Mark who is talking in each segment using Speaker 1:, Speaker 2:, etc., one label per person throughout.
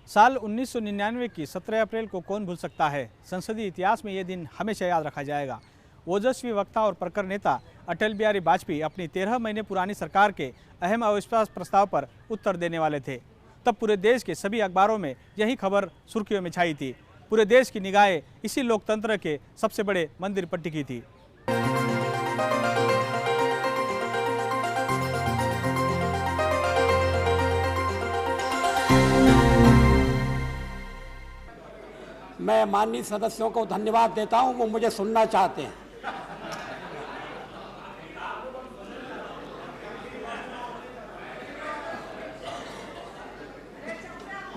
Speaker 1: साल 1999 की 17 अप्रैल को कौन भूल सकता है। संसदीय इतिहास में ये दिन हमेशा याद रखा जाएगा। ओजस्वी वक्ता और प्रखर नेता अटल बिहारी वाजपेयी अपनी 13 महीने पुरानी सरकार के अहम अविश्वास प्रस्ताव पर उत्तर देने वाले थे। तब पूरे देश के सभी अखबारों में यही खबर सुर्खियों में छाई थी। पूरे देश की निगाहें इसी लोकतंत्र के सबसे बड़े मंदिर पर टिकी थी।
Speaker 2: मैं माननीय सदस्यों को धन्यवाद देता हूं, वो मुझे सुनना चाहते हैं।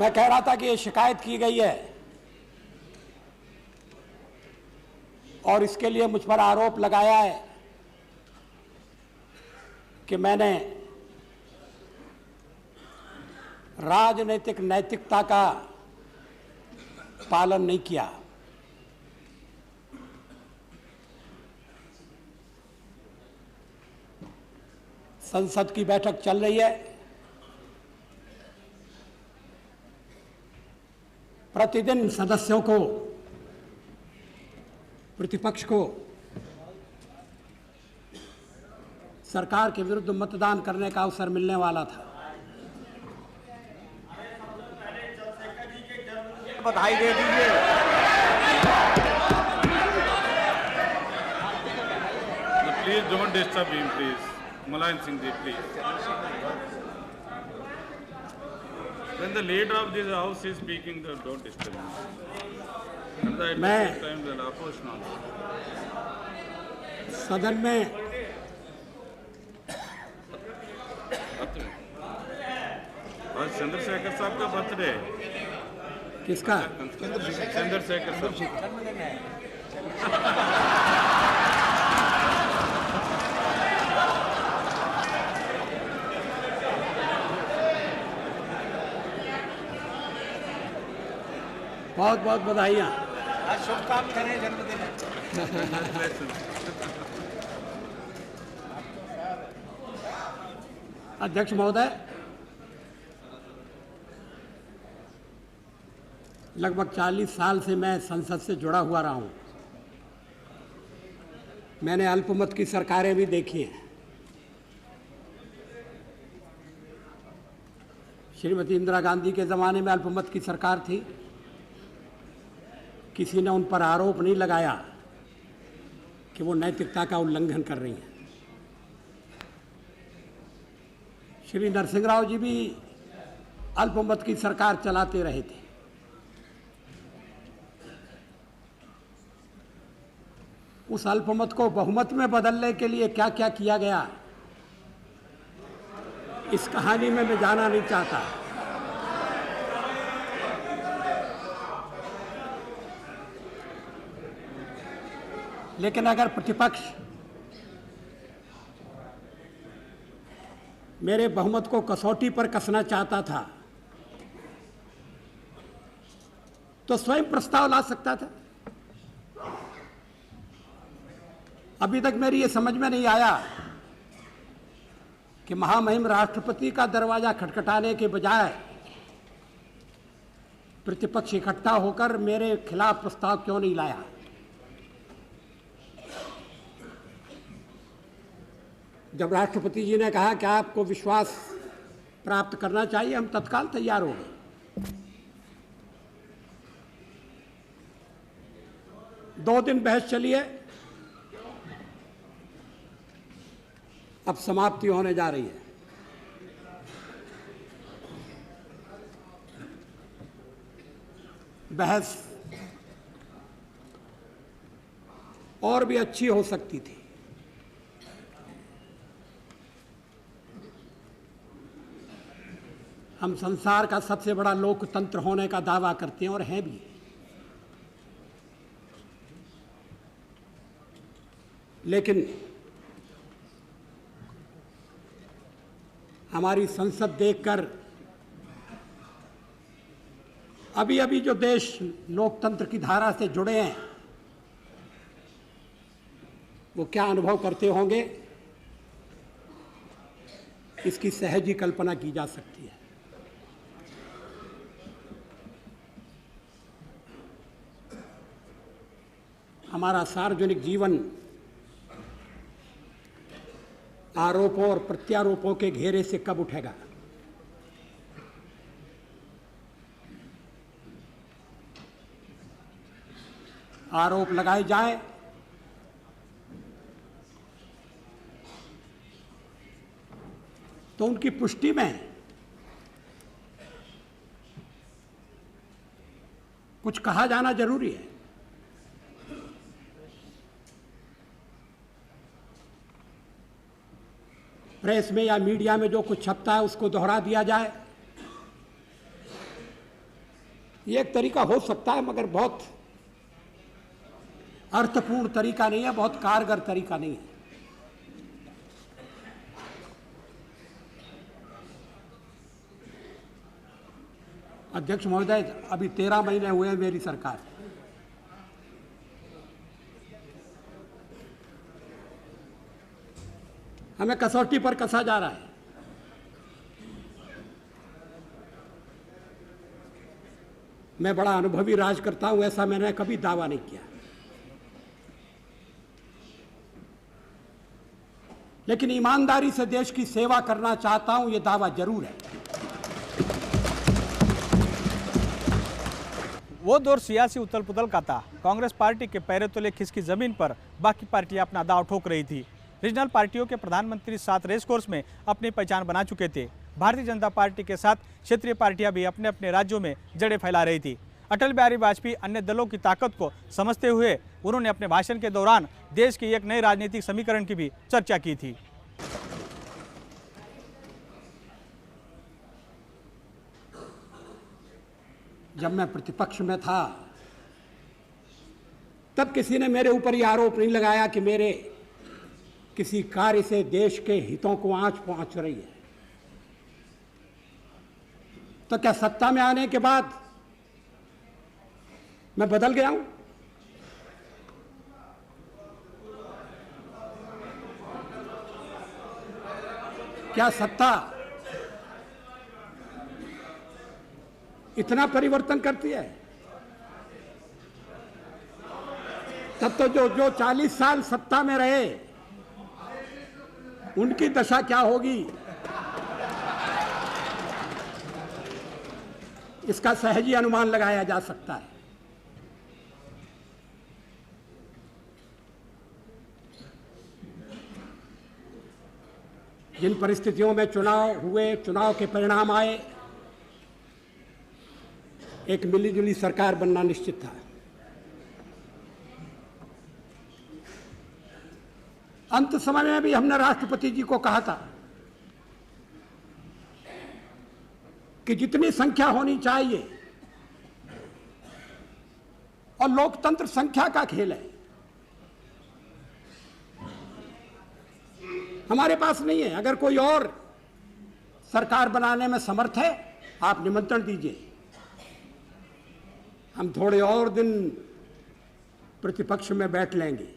Speaker 2: मैं कह रहा था कि ये शिकायत की गई है और इसके लिए मुझ पर आरोप लगाया है कि मैंने राजनीतिक नैतिकता का पालन नहीं किया। संसद की बैठक चल रही है, प्रतिदिन सदस्यों को, प्रतिपक्ष को सरकार के विरुद्ध मतदान करने का अवसर मिलने वाला था।
Speaker 3: बधाई दे दीजिए।
Speaker 4: Please don't disturb him, please. Mulayam Singh ji, please. When the leader of this house is speaking, don't disturb him. And at the same time, the opposition also.
Speaker 2: सदन में
Speaker 4: आज चंद्रशेखर साहब का बर्थडे है।
Speaker 2: किसका?
Speaker 4: चंद्रशेखर साहब।
Speaker 2: बहुत बहुत बधाइयाँ।
Speaker 3: शुभकामनाएं जन्मदिन।
Speaker 2: अध्यक्ष महोदय, लगभग 40 साल से मैं संसद से जुड़ा हुआ रहा हूं। मैंने अल्पमत की सरकारें भी देखी हैं। श्रीमती इंदिरा गांधी के ज़माने में अल्पमत की सरकार थी। किसी ने उन पर आरोप नहीं लगाया कि वो नैतिकता का उल्लंघन कर रही हैं। श्री नरसिंह राव जी भी अल्पमत की सरकार चलाते रहे थे। उस अल्पमत को बहुमत में बदलने के लिए क्या क्या किया गया, इस कहानी में मैं जाना नहीं चाहता। लेकिन अगर प्रतिपक्ष मेरे बहुमत को कसौटी पर कसना चाहता था तो स्वयं प्रस्ताव ला सकता था। अभी तक मेरी ये समझ में नहीं आया कि महामहिम राष्ट्रपति का दरवाजा खटखटाने के बजाय प्रतिपक्ष इकट्ठा होकर मेरे खिलाफ प्रस्ताव क्यों नहीं लाया। जब राष्ट्रपति जी ने कहा कि आपको विश्वास प्राप्त करना चाहिए, हम तत्काल तैयार हो गए। 2 दिन बहस चली है, अब समाप्ति होने जा रही है। बहस और भी अच्छी हो सकती थी। हम संसार का सबसे बड़ा लोकतंत्र होने का दावा करते हैं और हैं भी, लेकिन हमारी संसद देखकर अभी अभी जो देश लोकतंत्र की धारा से जुड़े हैं वो क्या अनुभव करते होंगे, इसकी सहज ही कल्पना की जा सकती है। हमारा सार्वजनिक जीवन आरोपों और प्रत्यारोपों के घेरे से कब उठेगा? आरोप लगाए जाए तो उनकी पुष्टि में कुछ कहा जाना जरूरी है। प्रेस में या मीडिया में जो कुछ छपता है उसको दोहरा दिया जाए, ये एक तरीका हो सकता है, मगर बहुत अर्थपूर्ण तरीका नहीं है, बहुत कारगर तरीका नहीं है। अध्यक्ष महोदय, अभी 13 महीने हुए हैं मेरी सरकार। हमें कसौटी पर कसा जा रहा है। मैं बड़ा अनुभवी राज करता हूं, ऐसा मैंने कभी दावा नहीं किया, लेकिन ईमानदारी से देश की सेवा करना चाहता हूं, यह दावा जरूर है।
Speaker 1: वो दौर सियासी उथल पुथल का था। कांग्रेस पार्टी के पैरों तले खिसकी जमीन पर बाकी पार्टियां अपना दांव ठोक रही थी। रीजनल पार्टियों के प्रधानमंत्री 7 रेस कोर्स में अपनी पहचान बना चुके थे। भारतीय जनता पार्टी के साथ क्षेत्रीय पार्टियां भी अपने अपने राज्यों में जड़ें फैला रही थी। अटल बिहारी वाजपेयी अन्य दलों की ताकत को समझते हुए उन्होंने अपने भाषण के दौरान देश की एक नए राजनीतिक समीकरण की भी चर्चा की थी।
Speaker 2: जब मैं प्रतिपक्ष में था तब किसी ने मेरे ऊपर यह आरोप नहीं लगाया कि मेरे किसी कार्य से देश के हितों को आंच पहुंच रही है। तो क्या सत्ता में आने के बाद मैं बदल गया हूं? क्या सत्ता इतना परिवर्तन करती है? तब तो जो 40 साल सत्ता में रहे उनकी दशा क्या होगी, इसका सहज ही अनुमान लगाया जा सकता है। जिन परिस्थितियों में चुनाव हुए, चुनाव के परिणाम आए, एक मिलीजुली सरकार बनना निश्चित था। अंत समय में भी हमने राष्ट्रपति जी को कहा था कि जितनी संख्या होनी चाहिए, और लोकतंत्र संख्या का खेल है, हमारे पास नहीं है। अगर कोई और सरकार बनाने में समर्थ है, आप निमंत्रण दीजिए, हम थोड़े और दिन प्रतिपक्ष में बैठ लेंगे।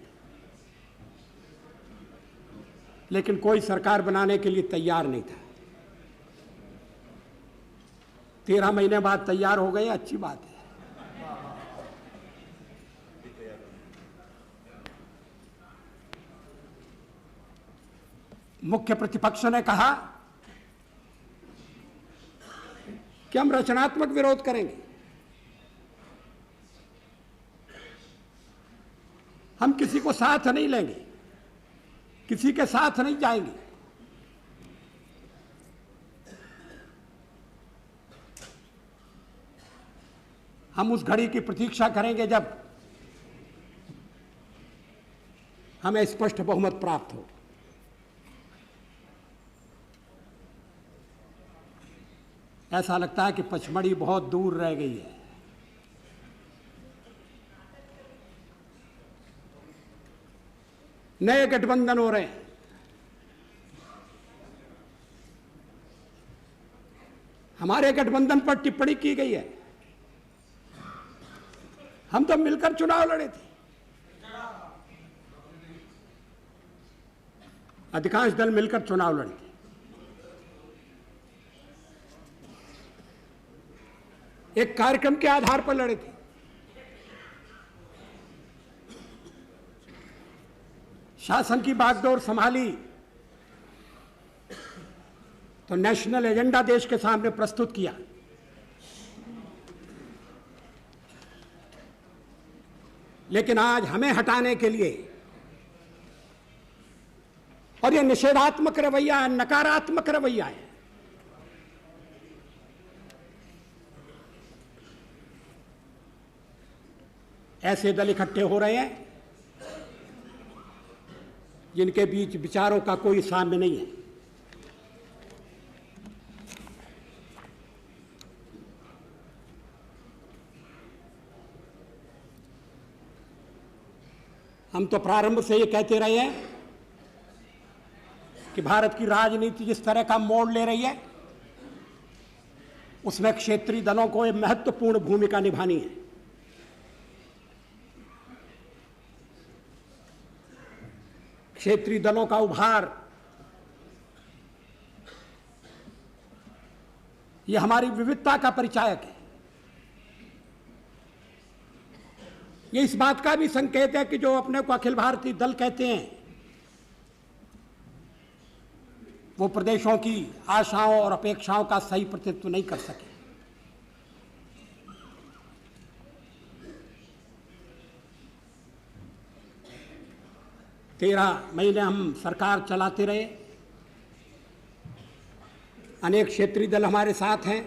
Speaker 2: लेकिन कोई सरकार बनाने के लिए तैयार नहीं था। 13 महीने बाद तैयार हो गए, अच्छी बात है। मुख्य प्रतिपक्ष ने कहा कि हम रचनात्मक विरोध करेंगे, हम किसी को साथ नहीं लेंगे, किसी के साथ नहीं जाएंगे। हम उस घड़ी की प्रतीक्षा करेंगे जब हमें स्पष्ट बहुमत प्राप्त हो। ऐसा लगता है कि पचमढ़ी बहुत दूर रह गई है। नए गठबंधन हो रहे हैं। हमारे गठबंधन पर टिप्पणी की गई है। हम तो मिलकर चुनाव लड़े थे। अधिकांश दल मिलकर चुनाव लड़े थे। एक कार्यक्रम के आधार पर लड़े थे। शासन की बागडोर संभाली तो नेशनल एजेंडा देश के सामने प्रस्तुत किया। लेकिन आज हमें हटाने के लिए, और यह निषेधात्मक रवैया है, नकारात्मक रवैया है। ऐसे दल इकट्ठे हो रहे हैं जिनके बीच विचारों का कोई साम्य नहीं है। हम तो प्रारंभ से ये कहते रहे हैं कि भारत की राजनीति जिस तरह का मोड़ ले रही है उसमें क्षेत्रीय दलों को एक महत्वपूर्ण भूमिका निभानी है। क्षेत्रीय दलों का उभार यह हमारी विविधता का परिचायक है। ये इस बात का भी संकेत है कि जो अपने को अखिल भारतीय दल कहते हैं वो प्रदेशों की आशाओं और अपेक्षाओं का सही प्रतिनिधित्व नहीं कर सके। 13 महीने हम सरकार चलाते रहे, अनेक क्षेत्रीय दल हमारे साथ हैं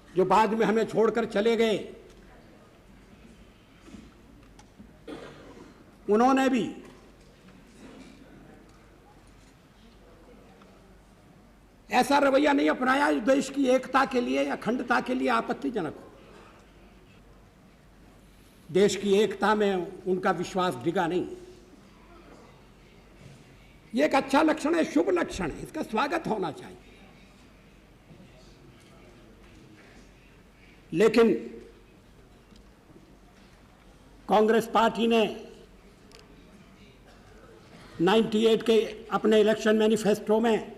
Speaker 2: जो बाद में हमें छोड़कर चले गए। उन्होंने भी ऐसा रवैया नहीं अपनाया जो देश की एकता के लिए या अखंडता के लिए आपत्तिजनक हो। देश की एकता में उनका विश्वास डिगा नहीं। यह एक अच्छा लक्षण है, शुभ लक्षण है, इसका स्वागत होना चाहिए। लेकिन कांग्रेस पार्टी ने 98 के अपने इलेक्शन मैनिफेस्टो में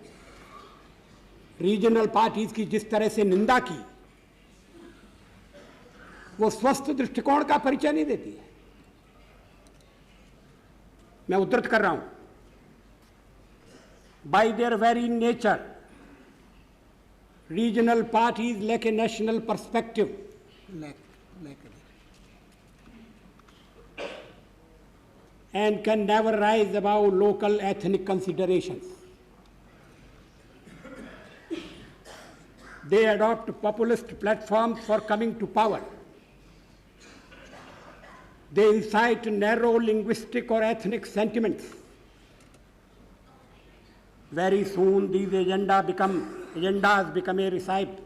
Speaker 2: रीजनल पार्टीज की जिस तरह से निंदा की वो स्वस्थ दृष्टिकोण का परिचय नहीं देती है। मैं उद्धृत कर रहा हूं, bye there very nature regional parties lack a national perspective, and can never rise above local ethnic considerations. They adopt populist platforms for coming to power. They incite narrow linguistic or ethnic sentiments. Very soon these agendas become a recipe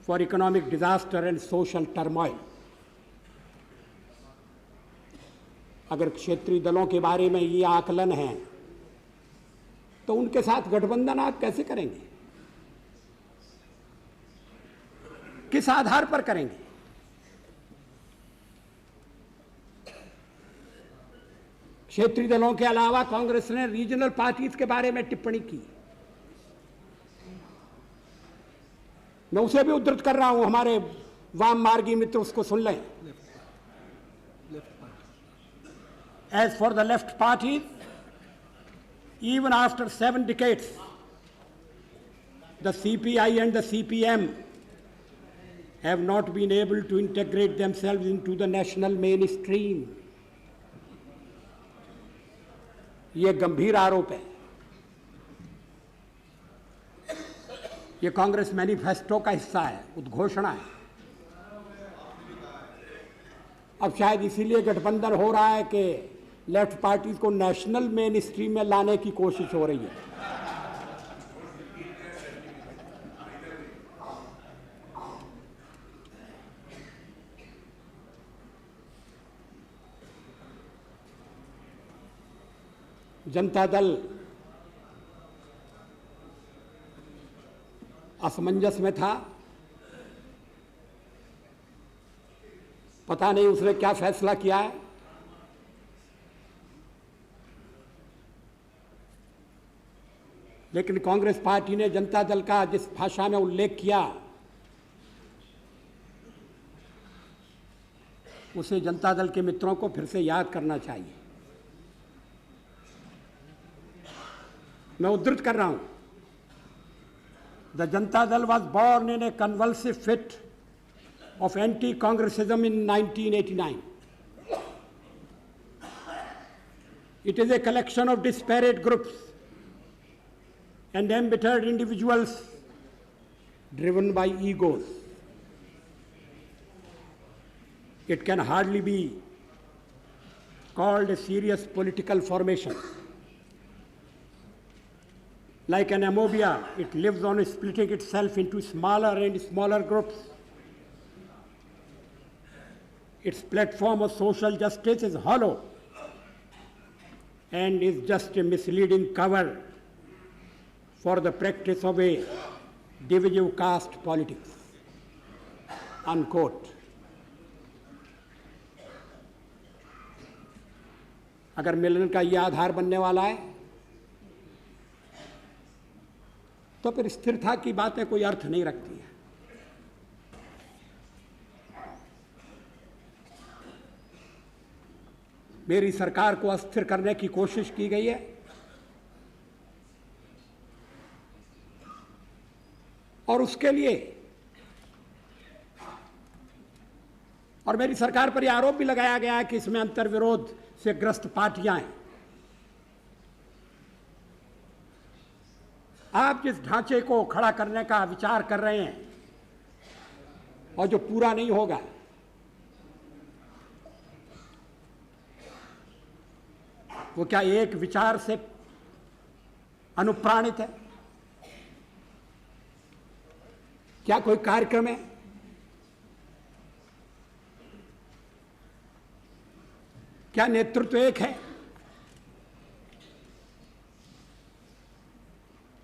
Speaker 2: for economic disaster and social turmoil. अगर क्षेत्रीय दलों के बारे में ये आकलन है तो उनके साथ गठबंधन आप कैसे करेंगे? किस आधार पर करेंगे? क्षेत्रीय दलों के अलावा कांग्रेस ने रीजनल पार्टीज के बारे में टिप्पणी की। मैं उसे भी उद्धृत कर रहा हूं, हमारे वाम मार्गी मित्र उसको सुन लें। As for the left parties, even after 7 decades, the CPI and the CPM have not been able to integrate themselves into the national mainstream. ये गंभीर आरोप है। ये कांग्रेस मैनिफेस्टो का हिस्सा है, उद्घोषणा है। अब शायद इसीलिए गठबंधन हो रहा है कि लेफ्ट पार्टीज को नेशनल मेन स्ट्रीम में लाने की कोशिश हो रही है। जनता दल असमंजस में था, पता नहीं उसने क्या फैसला किया है। लेकिन कांग्रेस पार्टी ने जनता दल का जिस भाषा में उल्लेख किया उसे जनता दल के मित्रों को फिर से याद करना चाहिए। मैं उद्धृत कर रहा हूं, the Janata Dal was born in A convulsive fit of anti-Congressism in 1989. It is a collection of disparate groups and embittered individuals driven by egos. It can hardly be called a serious political formation. Like an amobia, it lives on splitting itself into smaller and smaller groups. Its platform of social justice is hollow and is just a misleading cover for the practice of a divisive caste politics. Unquote. अगर मिलन का यह आधार बनने वाला है तो फिर स्थिरता की बातें कोई अर्थ नहीं रखती है। मेरी सरकार को अस्थिर करने की कोशिश की गई है और उसके लिए और मेरी सरकार पर यह आरोप भी लगाया गया है कि इसमें अंतर्विरोध से ग्रस्त पार्टियां हैं। आप जिस ढांचे को खड़ा करने का विचार कर रहे हैं और जो पूरा नहीं होगा, वो क्या एक विचार से अनुप्राणित है? क्या कोई कार्यक्रम है? क्या नेतृत्व एक है?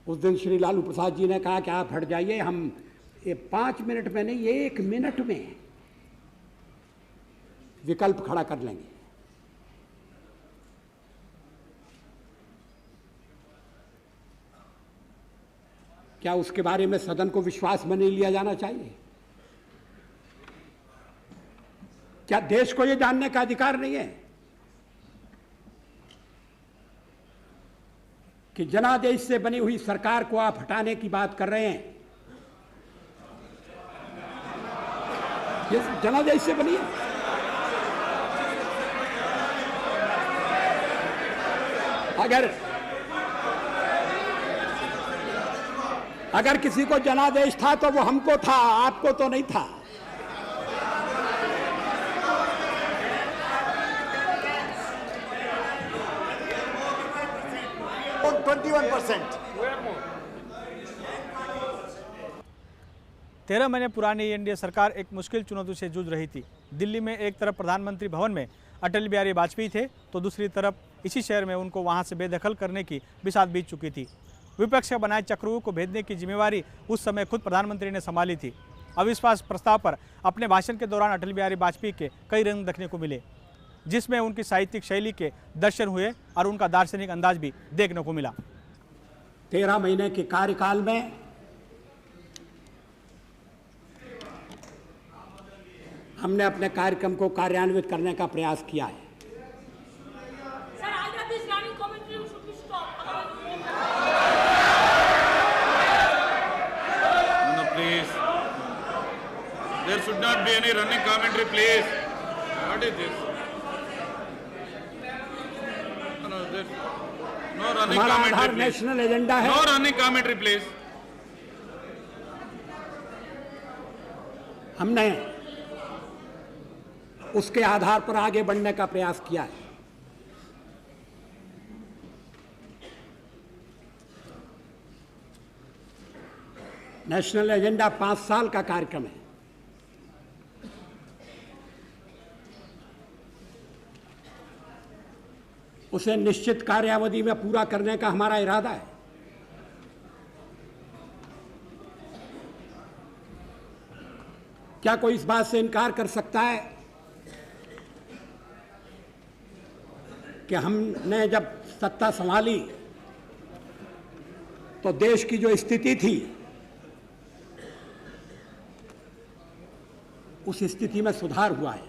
Speaker 2: उस दिन श्री लालू प्रसाद जी ने कहा कि आप हट जाइए, हम ये 5 मिनट में नहीं 1 मिनट में विकल्प खड़ा कर लेंगे। क्या उसके बारे में सदन को विश्वास में नहीं लिया जाना चाहिए? क्या देश को यह जानने का अधिकार नहीं है कि जनादेश से बनी हुई सरकार को आप हटाने की बात कर रहे हैं? ये जनादेश से बनी है। अगर किसी को जनादेश था तो वो हमको था, आपको तो नहीं था।
Speaker 3: On 21%.
Speaker 1: 13 महीने पुरानी एनडीए सरकार एक मुश्किल चुनौती से जूझ रही थी। दिल्ली में एक तरफ प्रधानमंत्री भवन में अटल बिहारी वाजपेयी थे तो दूसरी तरफ इसी शहर में उनको वहां से बेदखल करने की बिसात बीत चुकी थी। विपक्ष के बनाए चक्रुओं को भेजने की जिम्मेवारी उस समय खुद प्रधानमंत्री ने संभाली थी। अविश्वास प्रस्ताव पर अपने भाषण के दौरान अटल बिहारी वाजपेयी के कई रंग देखने को मिले, जिसमें उनकी साहित्यिक शैली के दर्शन हुए और उनका दार्शनिक अंदाज भी देखने को मिला।
Speaker 2: 13 महीने के कार्यकाल में हमने अपने कार्यक्रम को कार्यान्वित करने का प्रयास किया है।
Speaker 4: There should not be any running commentary, please. What is this? No, there's no running commentary, please.
Speaker 2: National agenda है।
Speaker 4: No running commentary, please.
Speaker 2: हमने उसके आधार पर आगे बढ़ने का प्रयास किया है। नेशनल एजेंडा 5 साल का कार्यक्रम है। उसे निश्चित कार्यावधि में पूरा करने का हमारा इरादा है। क्या कोई इस बात से इनकार कर सकता है कि हमने जब सत्ता संभाली तो देश की जो स्थिति थी उस स्थिति में सुधार हुआ है?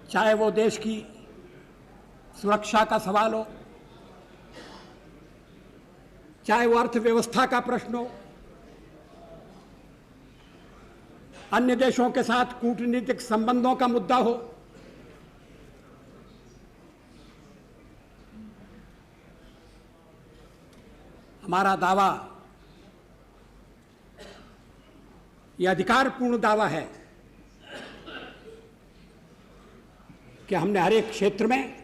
Speaker 2: चाहे वो देश की सुरक्षा का सवाल हो, चाहे वो अर्थव्यवस्था का प्रश्न हो, अन्य देशों के साथ कूटनीतिक संबंधों का मुद्दा हो, हमारा दावा, यह अधिकारपूर्ण दावा है कि हमने हर एक क्षेत्र में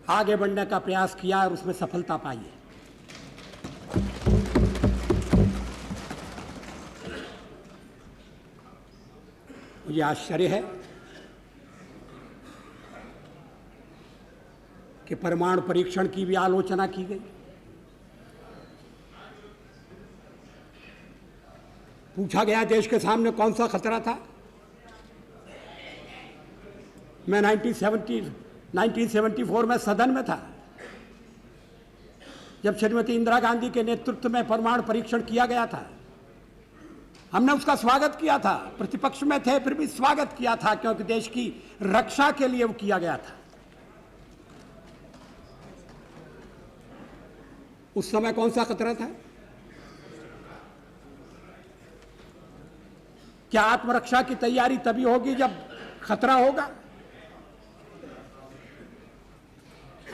Speaker 2: आगे बढ़ने का प्रयास किया और उसमें सफलता पाई है। मुझे आश्चर्य है कि परमाणु परीक्षण की भी आलोचना की गई। पूछा गया देश के सामने कौन सा खतरा था। मैं 1974 में सदन में था जब श्रीमती इंदिरा गांधी के नेतृत्व में परमाणु परीक्षण किया गया था। हमने उसका स्वागत किया था, प्रतिपक्ष में थे फिर भी स्वागत किया था, क्योंकि देश की रक्षा के लिए वो किया गया था। उस समय कौन सा खतरा था? क्या आत्मरक्षा की तैयारी तभी होगी जब खतरा होगा?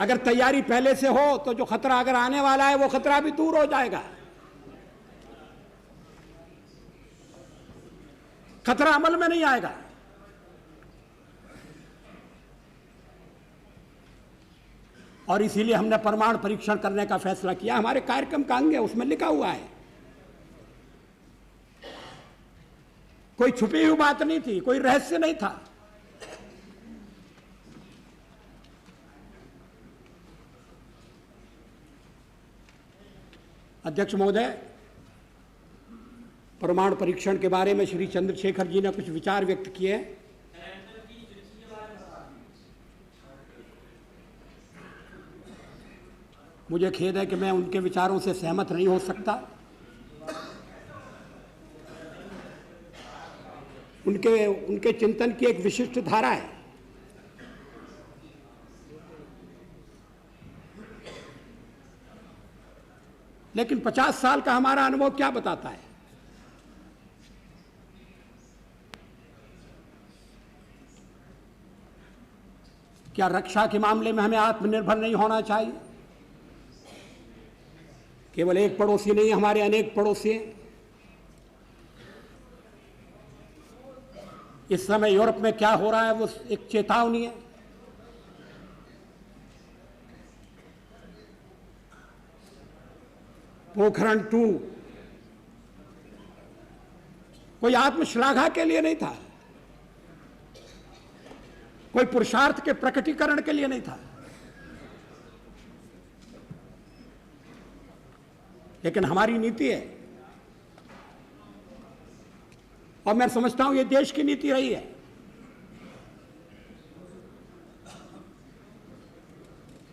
Speaker 2: अगर तैयारी पहले से हो तो जो खतरा अगर आने वाला है वो खतरा भी दूर हो जाएगा। खतरा अमल में नहीं आएगा। और इसीलिए हमने परमाणु परीक्षण करने का फैसला किया। हमारे कार्यक्रम का अंग है, उसमें लिखा हुआ है। कोई छुपी हुई बात नहीं थी, कोई रहस्य नहीं था। अध्यक्ष महोदय, परमाणु परीक्षण के बारे में श्री चंद्रशेखर जी ने कुछ विचार व्यक्त किए हैं। मुझे खेद है कि मैं उनके विचारों से सहमत नहीं हो सकता। उनके चिंतन की एक विशिष्ट धारा है। लेकिन 50 साल का हमारा अनुभव क्या बताता है? क्या रक्षा के मामले में हमें आत्मनिर्भर नहीं होना चाहिए? केवल एक पड़ोसी नहीं, हमारे अनेक पड़ोसी हैं। इस समय यूरोप में क्या हो रहा है वो एक चेतावनी है। पोखरण 2 कोई आत्मश्लाघा के लिए नहीं था, कोई पुरुषार्थ के प्रकटीकरण के लिए नहीं था, लेकिन हमारी नीति है और मैं समझता हूं ये देश की नीति रही है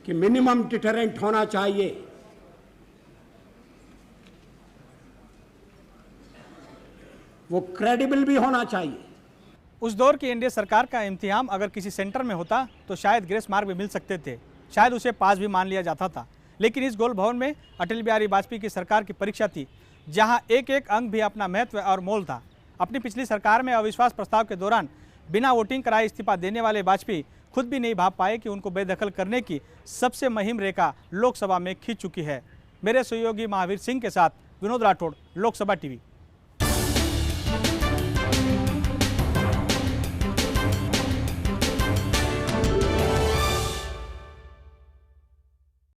Speaker 2: कि मिनिमम डिटरेंट होना चाहिए। वो क्रेडिबल भी होना चाहिए।
Speaker 1: उस दौर की एनडीए सरकार का इम्तिहान अगर किसी सेंटर में होता तो शायद ग्रेस मार्क भी मिल सकते थे, शायद उसे पास भी मान लिया जाता था। लेकिन इस गोल भवन में अटल बिहारी वाजपेयी की सरकार की परीक्षा थी, जहां एक एक अंग भी अपना महत्व और मोल था। अपनी पिछली सरकार में अविश्वास प्रस्ताव के दौरान बिना वोटिंग कराए इस्तीफा देने वाले वाजपेयी खुद भी नहीं भाप पाए कि उनको बेदखल करने की सबसे मुहिम रेखा लोकसभा में खींच चुकी है। मेरे सहयोगी महावीर सिंह के साथ विनोद राठौड़, लोकसभा टीवी।